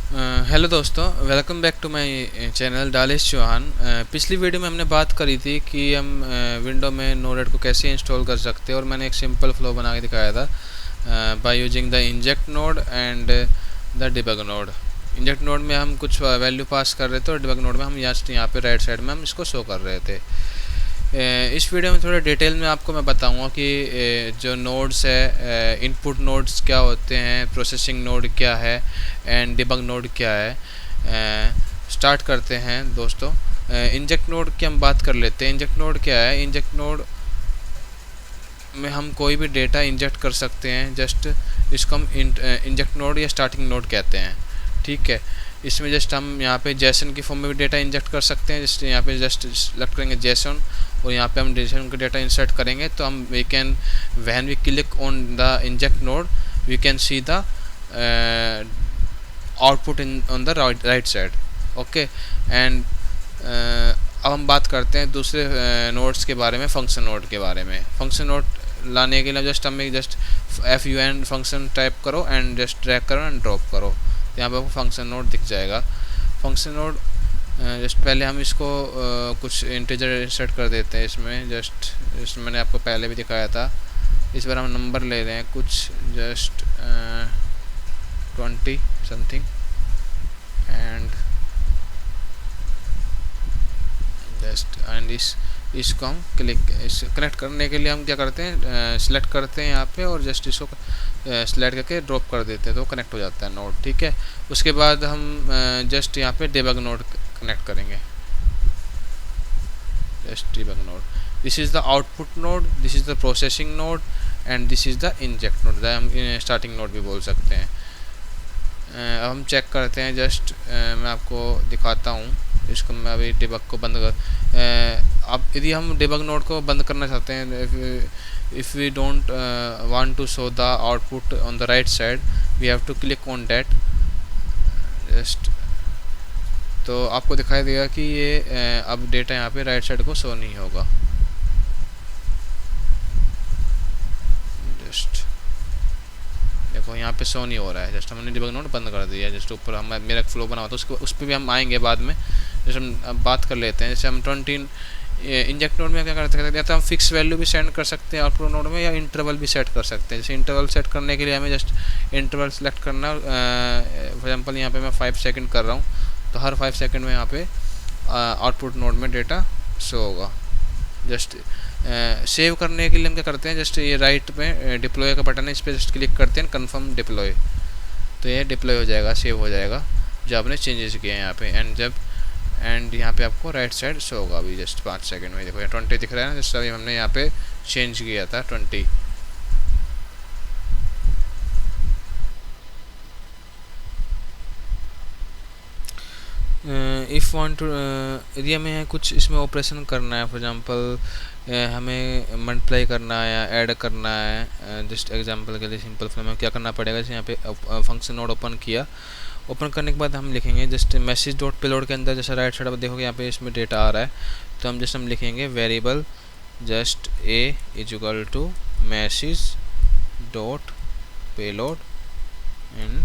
Hello दोस्तों, welcome back to my channel Dalesh Chauhan. पिछली video में हमने बात करी थी कि हम विंडो में नोड को कैसे इंस्टॉल कर सकते हैं और मैंने एक सिंपल फ्लो बना के दिखाया था by using the inject node and the debug node. Inject node में हम कुछ वैल्यू पास कर रहे थे और डिबग नोड में हम यहाँ पे राइट साइड में हम इसको शो कर रहे थे। इस वीडियो में थोड़ा डिटेल में आपको मैं बताऊंगा कि जो नोड्स है, इनपुट नोड्स क्या होते हैं, प्रोसेसिंग नोड क्या है एंड डिबग नोड क्या है। स्टार्ट करते हैं दोस्तों। इंजेक्ट नोड की हम बात कर लेते हैं। इंजेक्ट नोड क्या है? इंजेक्ट नोड में हम कोई भी डेटा इंजेक्ट कर सकते हैं। जस्ट इसको हम इंजेक्ट नोड या स्टार्टिंग नोड कहते हैं। ठीक है, इसमें जस्ट हम यहाँ पे जेसन की फॉर्म में भी डेटा इंजेक्ट कर सकते हैं। जस्ट यहाँ पे जस्ट सेलेक्ट करेंगे जेसन और यहाँ पे हम जेसन का डेटा इंसर्ट करेंगे तो हम we can when we click on the inject node we can see the output in on the right side. Okay, and अब हम बात करते हैं दूसरे नोड्स के बारे में, फंक्शन नोड के बारे में। फंक्शन नोड लाने के लिए जस्ट हमें जस्ट fun फंक्शन टाइप करो एंड जस्ट ड्रैग करो एंड ड्रॉप करो, यहाँ पे आपको फंक्शन नोड दिख जाएगा। फंक्शन नोड जस्ट पहले हम इसको कुछ इंटीजर इंसर्ट कर देते हैं इसमें। जस्ट इसमें मैंने आपको पहले भी दिखाया था। इस बार हम नंबर ले रहे हैं कुछ, just 20 something and just and इसको हम इस कनेक्ट करने के लिए हम क्या करते हैं, सिलेक्ट करते हैं यहाँ पे और जस्ट इसको सिलेक्ट करके ड्रॉप कर देते हैं तो कनेक्ट हो जाता है नोड। ठीक है, उसके बाद हम जस्ट यहाँ पे डिबग नोड कनेक्ट करेंगे। Just debug node, this is the output node, this is the processing node and this is the inject node, हम स्टार्टिंग नोड भी बोल सकते हैं। अब हम चेक करते हैं। जस्ट मैं आपको दिखाता हूँ। इसको मैं अभी डिबग को बंद कर, अब यदि हम डिबग नोड को बंद करना चाहते हैं, if we don't want to show the output on the right side we have to click on that. Just तो आपको दिखाई देगा कि ये अब डेटा यहाँ पे राइट साइड को शो नहीं होगा। जस्ट देखो यहाँ पे शो नहीं हो रहा है। जस्ट हमने डिबग नोड बंद कर दिया। जस्ट ऊपर हम मेरा फ्लो बना हुआ था उसको, उस पर भी हम आएंगे बाद में। जैसे हम अब बात कर लेते हैं। जैसे हम 20 इंजेक्ट नोड में क्या कर सकते हैं, या तो हम फिक्स वैल्यू भी सेंड कर सकते हैं आउटपुट नोड में, या इंटरवल भी सेट कर सकते हैं। जैसे इंटरवल सेट करने के लिए हमें जस्ट इंटरवल सेलेक्ट करना। फॉर एग्जांपल यहाँ पे मैं 5 सेकंड कर रहा हूँ तो हर 5 सेकंड में यहाँ पे आउटपुट नोड में डेटा शो होगा। जस्ट सेव करने के लिए हम क्या करते हैं, जस्ट ये राइट में डिप्लॉय का बटन है, इस पर जस्ट क्लिक करते हैं, कन्फर्म डिप्लॉय, तो ये डिप्लॉय हो जाएगा, सेव हो जाएगा जो आपने चेंजेस किए हैं यहाँ पे। एंड यहाँ पे आपको राइट साइड शो होगा अभी जस्ट 5 सेकंड में। देखो 20 दिख रहा है ना, जस्ट अभी हमने यहाँ पे चेंज किया था 20। इफ़ वांट टू, यदि हमें कुछ इसमें ऑपरेशन करना है, फॉर एग्जांपल हमें मल्टीप्लाई करना है या ऐड करना है, जस्ट एग्जांपल के लिए सिंपल फॉर्म में क्या करना पड़ेगा। जैसे यहाँ पे फंक्शन नोड ओपन किया, ओपन करने के बाद हम लिखेंगे जस्ट मैसेज डॉट पेलोड के अंदर, जैसे राइट साइड पर देखोगे यहाँ पे इसमें डेटा आ रहा है, तो हम लिखेंगे variable just a is equal to message dot payload and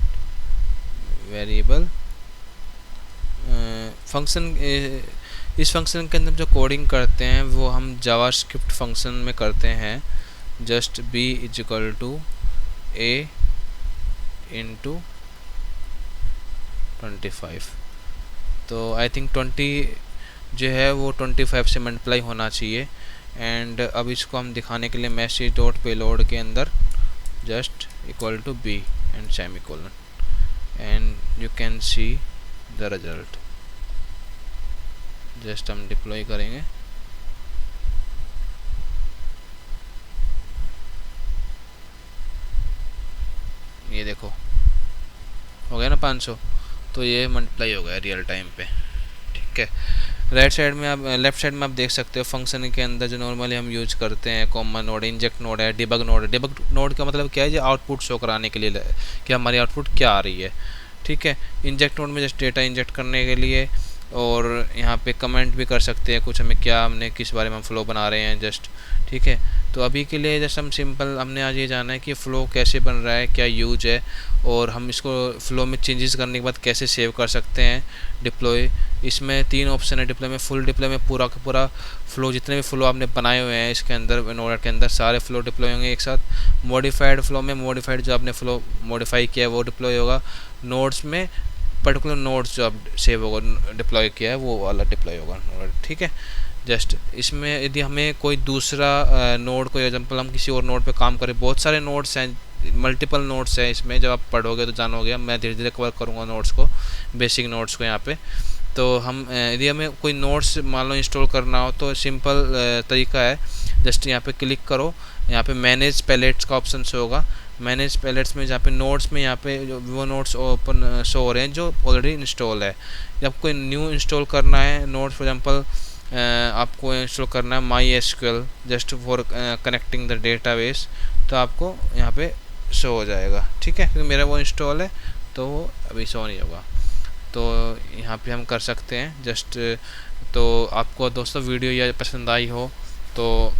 variable function. इस फंक्शन के अंदर जो कोडिंग करते हैं वो हम जावास्क्रिप्ट फंक्शन में करते हैं। Just b is equal to a into 25, तो आई थिंक 20 जो है वो 25 से मल्टीप्लाई होना चाहिए। एंड अब इसको हम दिखाने के लिए मैसेज डॉट पेलोड के अंदर just equal to b and semicolon and you can see the result. Just हम डिप्लॉय करेंगे, ये देखो हो गया ना 500, तो ये मल्टीप्लाई हो गया रियल टाइम पे। ठीक है, राइट साइड में आप, लेफ्ट साइड में आप देख सकते हो फंक्शन के अंदर जो नॉर्मली हम यूज करते हैं, कॉमन नोड, इंजेक्ट नोड है, डिबग नोड है। डिबग नोड का मतलब क्या है, ये आउटपुट शो कराने के लिए कि हमारी आउटपुट क्या आ रही है। ठीक है, इंजेक्ट नोड में जस्ट डेटा इंजेक्ट करने के लिए, और यहाँ पे कमेंट भी कर सकते हैं कुछ, हमने किस बारे में हम फ्लो बना रहे हैं जस्ट। ठीक है, तो अभी के लिए जैसे हम सिंपल हमने आज ये जाना है कि फ़्लो कैसे बन रहा है, क्या यूज है, और हम इसको फ़्लो में चेंजेस करने के बाद कैसे सेव कर सकते हैं डिप्लॉय। इसमें 3 ऑप्शन है डिप्लॉय में। फुल डिप्लॉय में पूरा का पूरा फ़्लो, जितने भी फ़्लो आपने बनाए हुए हैं इसके अंदर नोड के अंदर, सारे फ़्लो डिप्लॉय होंगे एक साथ। मॉडिफाइड फ़्लो में मॉडिफाइड जो आपने फ़्लो मॉडिफाई किया है वो डिप्लॉय होगा। नोड्स में पर्टिकुलर नोड्स जो आप सेव होगा डिप्लॉय किया है वो वाला डिप्लॉय होगा। ठीक है। जस्ट इसमें यदि हमें कोई दूसरा नोड, कोई एग्जांपल हम किसी और नोड पे काम करें, बहुत सारे नोड्स हैं, मल्टीपल नोड्स हैं इसमें, जब आप पढ़ोगे तो जानोगे। मैं धीरे धीरे कवर करूँगा नोड्स को, बेसिक नोड्स को यहाँ पे। तो हम यदि हमें कोई नोट्स मान लो इंस्टॉल करना हो तो सिंपल तरीका है, जस्ट यहाँ पे क्लिक करो, यहाँ पे मैनेज पैलेट्स का ऑप्शन शो होगा। मैनेज पैलेट्स में जहाँ पे नोट्स में यहाँ पे जो वो नोट्स ओपन शो हो रहे हैं जो ऑलरेडी इंस्टॉल है। जब कोई न्यू इंस्टॉल करना है नोट्स, फॉर एग्जांपल आपको इंस्टॉल करना है MySQL just for connecting the database, तो आपको यहाँ पे शो हो जाएगा। ठीक है, क्योंकि मेरा वो इंस्टॉल है तो वो अभी शो नहीं होगा। तो यहाँ पे हम कर सकते हैं जस्ट। तो आपको दोस्तों वीडियो या पसंद आई हो तो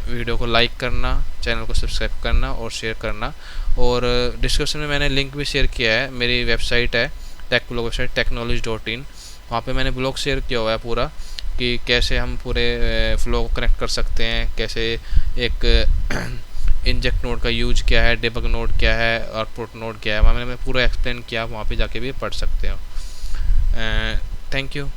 वीडियो को लाइक करना, चैनल को सब्सक्राइब करना और शेयर करना। और डिस्क्रिप्शन में मैंने लिंक भी शेयर किया है, मेरी वेबसाइट है टेक ब्लॉग वेबसाइट technology.in, वहाँ पे मैंने ब्लॉग शेयर किया हुआ है पूरा कि कैसे हम पूरे फ़्लो को कनेक्ट कर सकते हैं, कैसे एक इंजेक्ट नोड का यूज क्या है, डिबग नोड क्या है, आउटपुट नोड क्या है, वहाँ मैंने पूरा एक्सप्लेन किया, वहाँ पे जाके भी पढ़ सकते हो। Thank you.